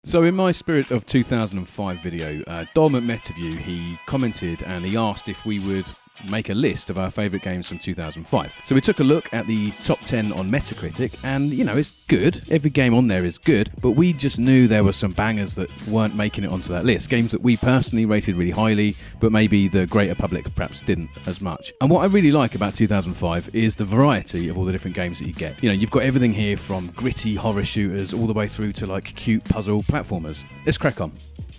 So in my Spirit of 2005 video, Dom at MetaView, he commented and he asked if we would make a list of our favourite games from 2005. So we took a look at the top 10 on Metacritic, and you know, it's good. Every game on there is good, but we just knew there were some bangers that weren't making it onto that list. Games that we personally rated really highly, but maybe the greater public perhaps didn't as much. And what I really like about 2005 is the variety of all the different games that you get. You know, you've got everything here from gritty horror shooters all the way through to like cute puzzle platformers. Let's crack on.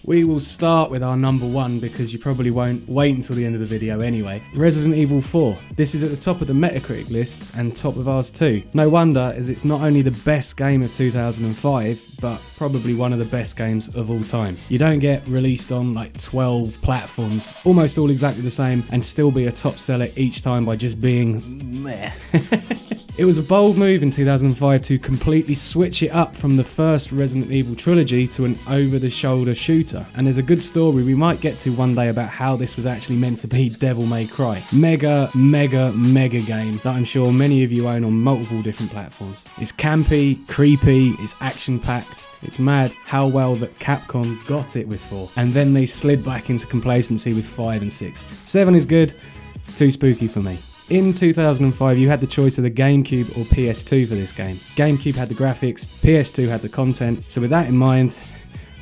We will start with our number one because you probably won't wait until the end of the video anyway. Resident Evil 4. This is at the top of the Metacritic list and top of ours too. No wonder, as it's not only the best game of 2005, but probably one of the best games of all time. You don't get released on like 12 platforms, almost all exactly the same, and still be a top seller each time by just being meh. It was a bold move in 2005 to completely switch it up from the first Resident Evil trilogy to an over-the-shoulder shooter. And there's a good story we might get to one day about how this was actually meant to be Devil May Cry. Mega game that I'm sure many of you own on multiple different platforms. It's campy, creepy, it's action-packed. It's mad how well that Capcom got it with 4. And then they slid back into complacency with 5 and 6. 7 is good, too spooky for me. In 2005, you had the choice of the GameCube or PS2 for this game. GameCube had the graphics, PS2 had the content, so with that in mind,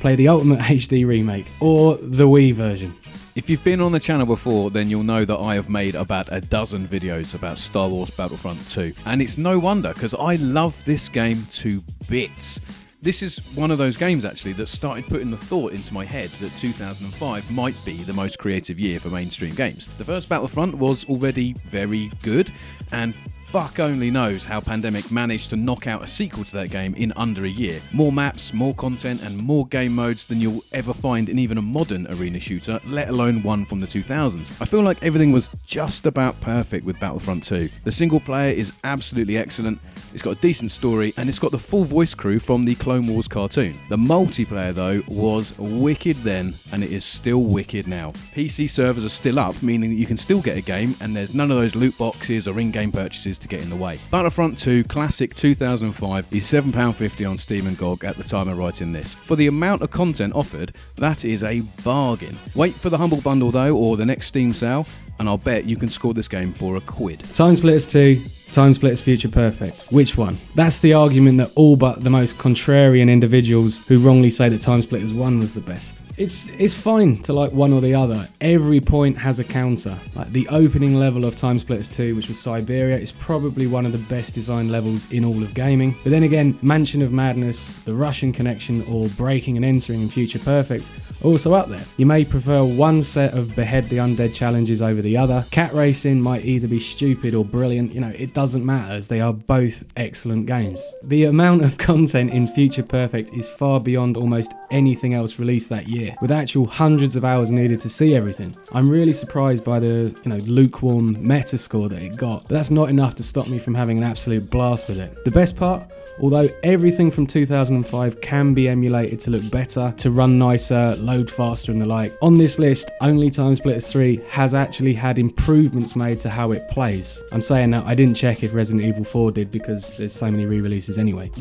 play the Ultimate HD remake, or the Wii version. If you've been on the channel before, then you'll know that I have made about a dozen videos about Star Wars Battlefront 2. And it's no wonder, because I love this game to bits. This is one of those games, actually, that started putting the thought into my head that 2005 might be the most creative year for mainstream games. The first Battlefront was already very good, and fuck only knows how Pandemic managed to knock out a sequel to that game in under a year. More maps, more content, and more game modes than you'll ever find in even a modern arena shooter, let alone one from the 2000s. I feel like everything was just about perfect with Battlefront 2. The single player is absolutely excellent, it's got a decent story, and it's got the full voice crew from the Clone Wars cartoon. The multiplayer, though, was wicked then, and it is still wicked now. PC servers are still up, meaning that you can still get a game, and there's none of those loot boxes or in-game purchases to get in the way. Battlefront 2 Classic 2005 is £7.50 on Steam and GOG at the time of writing this. For the amount of content offered, that is a bargain. Wait for the Humble Bundle though, or the next Steam sale, and I'll bet you can score this game for £1. TimeSplitters 2, TimeSplitters Future Perfect. Which one? That's the argument that all but the most contrarian individuals who wrongly say that TimeSplitters 1 was the best. It's fine to like one or the other. Every point has a counter. Like the opening level of TimeSplitters 2, which was Siberia, is probably one of the best designed levels in all of gaming. But then again, Mansion of Madness, the Russian Connection, or Breaking and Entering in Future Perfect are also up there. You may prefer one set of Behead the Undead challenges over the other. Cat Racing might either be stupid or brilliant. You know, it doesn't matter, as they are both excellent games. The amount of content in Future Perfect is far beyond almost anything else released that year, with actual hundreds of hours needed to see everything. I'm really surprised by the, lukewarm meta score that it got, but that's not enough to stop me from having an absolute blast with it. The best part, although everything from 2005 can be emulated to look better, to run nicer, load faster and the like, on this list, only TimeSplitters 3 has actually had improvements made to how it plays. I'm saying that I didn't check if Resident Evil 4 did because there's so many re-releases anyway.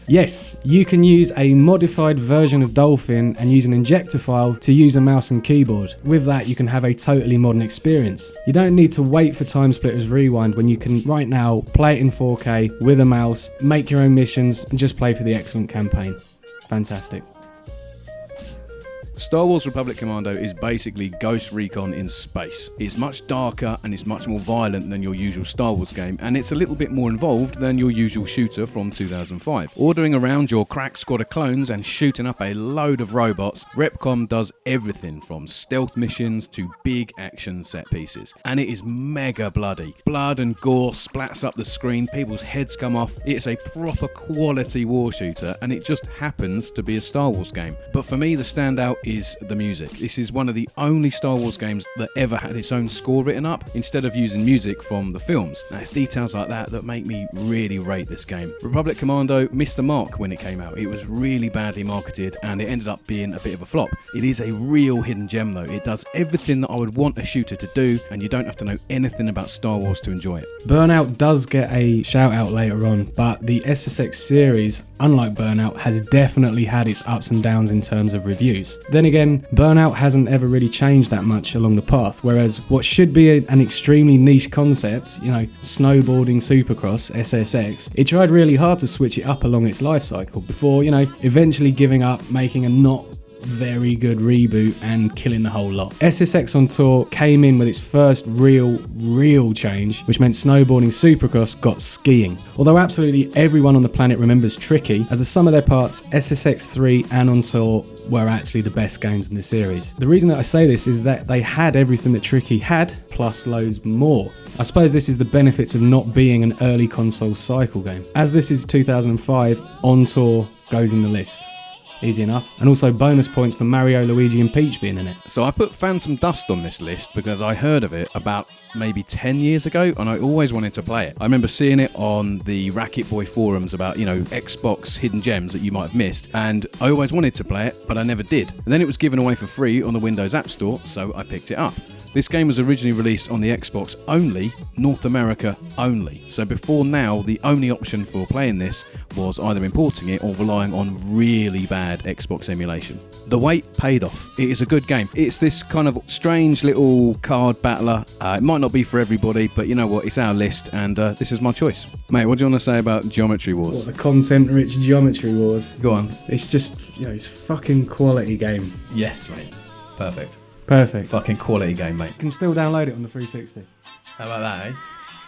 Yes, you can use a modified version of Dolphin and use an injector file to use a mouse and keyboard. With that, you can have a totally modern experience. You don't need to wait for TimeSplitters Rewind when you can right now play it in 4K with a mouse, make your own missions, and just play for the excellent campaign. Fantastic. Star Wars Republic Commando is basically Ghost Recon in space. It's much darker and it's much more violent than your usual Star Wars game, and it's a little bit more involved than your usual shooter from 2005. Ordering around your crack squad of clones and shooting up a load of robots, Repcom does everything from stealth missions to big action set pieces. And it is mega bloody. Blood and gore splats up the screen, people's heads come off. It's a proper quality war shooter, and it just happens to be a Star Wars game. But for me, the standout is is the music. This is one of the only Star Wars games that ever had its own score written up instead of using music from the films. Now, it's details like that that make me really rate this game. Republic Commando missed the mark when it came out. It was really badly marketed and it ended up being a bit of a flop. It is a real hidden gem though. It does everything that I would want a shooter to do, and you don't have to know anything about Star Wars to enjoy it. Burnout does get a shout out later on, but the SSX series, unlike Burnout, has definitely had its ups and downs in terms of reviews. Then again, Burnout hasn't ever really changed that much along the path, whereas what should be an extremely niche concept, you know, snowboarding supercross, SSX, it tried really hard to switch it up along its life cycle before, you know, eventually giving up, making a not very good reboot and killing the whole lot. SSX on Tour came in with its first real change, which meant snowboarding supercross got skiing. Although absolutely everyone on the planet remembers Tricky, as the sum of their parts, SSX 3 and On Tour were actually the best games in the series. The reason that I say this is that they had everything that Tricky had, plus loads more. I suppose this is the benefits of not being an early console cycle game. As this is 2005, On Tour goes in the list. Easy enough. And also bonus points for Mario, Luigi and Peach being in it. So I put Phantom Dust on this list because I heard of it about maybe 10 years ago and I always wanted to play it. I remember seeing it on the Racket Boy forums about, you know, Xbox hidden gems that you might have missed, and I always wanted to play it, but I never did. And then it was given away for free on the Windows App Store, so I picked it up. This game was originally released on the Xbox only, North America only. So before now, the only option for playing this was either importing it or relying on really bad Xbox emulation. The wait paid off. It is a good game. It's this kind of strange little card battler. It might not be for everybody, but you know what? It's our list, and this is my choice. Mate, what do you want to say about Geometry Wars? What, the content-rich Geometry Wars? Go on. It's just, you know, it's fucking quality game. Yes, mate. Perfect. Perfect. Fucking quality game, mate. You can still download it on the 360. How about that, eh?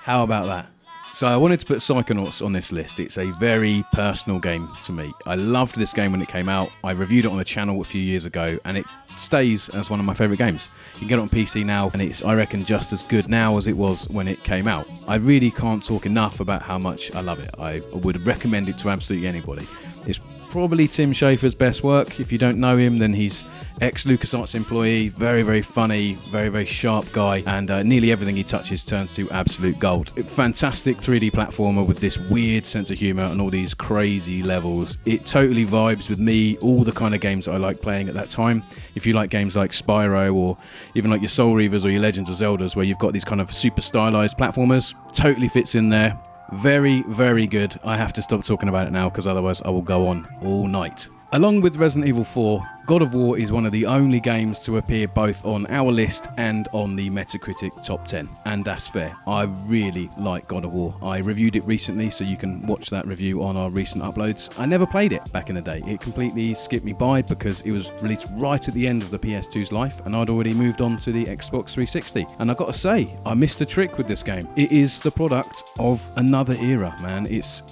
How about that? So I wanted to put Psychonauts on this list. It's a very personal game to me. I loved this game when it came out. I reviewed it on the channel a few years ago, and it stays as one of my favourite games. You can get it on PC now, and it's, I reckon, just as good now as it was when it came out. I really can't talk enough about how much I love it. I would recommend it to absolutely anybody. It's probably Tim Schafer's best work. If you don't know him, then he's ex-LucasArts employee, very funny, very sharp guy, and nearly everything he touches turns to absolute gold. Fantastic 3D platformer with this weird sense of humour and all these crazy levels. It totally vibes with me, all the kind of games that I like playing at that time. If you like games like Spyro or even like your Soul Reavers or your Legends of Zeldas, where you've got these kind of super stylized platformers, totally fits in there. Very good. I have to stop talking about it now because otherwise I will go on all night. Along with Resident Evil 4, God of War is one of the only games to appear both on our list and on the Metacritic Top 10, and that's fair. I really like God of War. I reviewed it recently, so you can watch that review on our recent uploads. I never played it back in the day. It completely skipped me by because it was released right at the end of the PS2's life, and I'd already moved on to the Xbox 360. And I've got to say, I missed a trick with this game. It is the product of another era, man. It's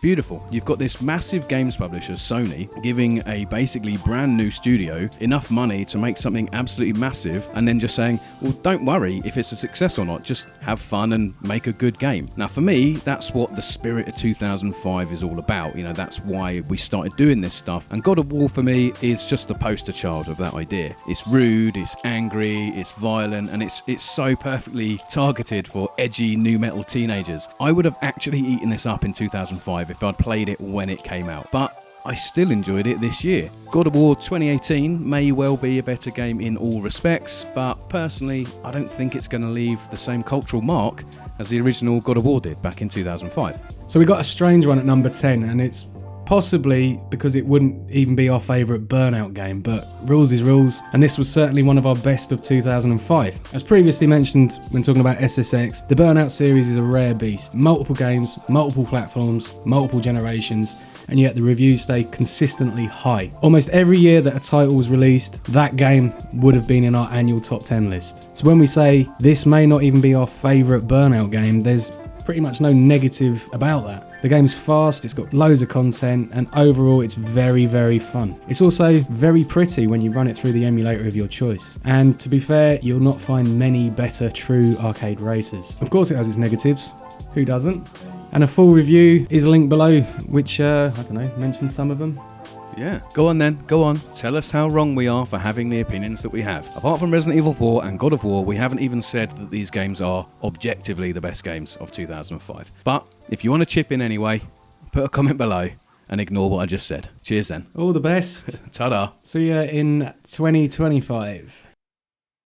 beautiful. You've got this massive games publisher, Sony, giving a basically brand new studio enough money to make something absolutely massive, and then just saying, well, don't worry if it's a success or not, just have fun and make a good game. Now for me, that's what the spirit of 2005 is all about. You know, that's why we started doing this stuff, and God of War for me is just the poster child of that idea. It's rude, it's angry, it's violent, and it's so perfectly targeted for edgy new metal teenagers. I would have actually eaten this up in 2005 if I'd played it when it came out, but I still enjoyed it this year. God of War 2018 may well be a better game in all respects, but personally, I don't think it's going to leave the same cultural mark as the original God of War did back in 2005. So we got a strange one at number 10, and it's possibly because it wouldn't even be our favourite Burnout game, but rules is rules, and this was certainly one of our best of 2005. As previously mentioned when talking about SSX, the Burnout series is a rare beast. Multiple games, multiple platforms, multiple generations, and yet the reviews stay consistently high. Almost every year that a title was released, that game would have been in our annual top 10 list. So when we say this may not even be our favourite Burnout game, there's pretty much no negative about that. The game's fast, it's got loads of content, and overall it's very fun. It's also very pretty when you run it through the emulator of your choice. And to be fair, you'll not find many better true arcade racers. Of course it has its negatives, who doesn't? And a full review is linked below, which, mentions some of them. Yeah. Go on then. Go on. Tell us how wrong we are for having the opinions that we have. Apart from Resident Evil 4 and God of War, we haven't even said that these games are objectively the best games of 2005. But if you want to chip in anyway, put a comment below and ignore what I just said. Cheers then. All the best. Ta-da. See ya in 2025.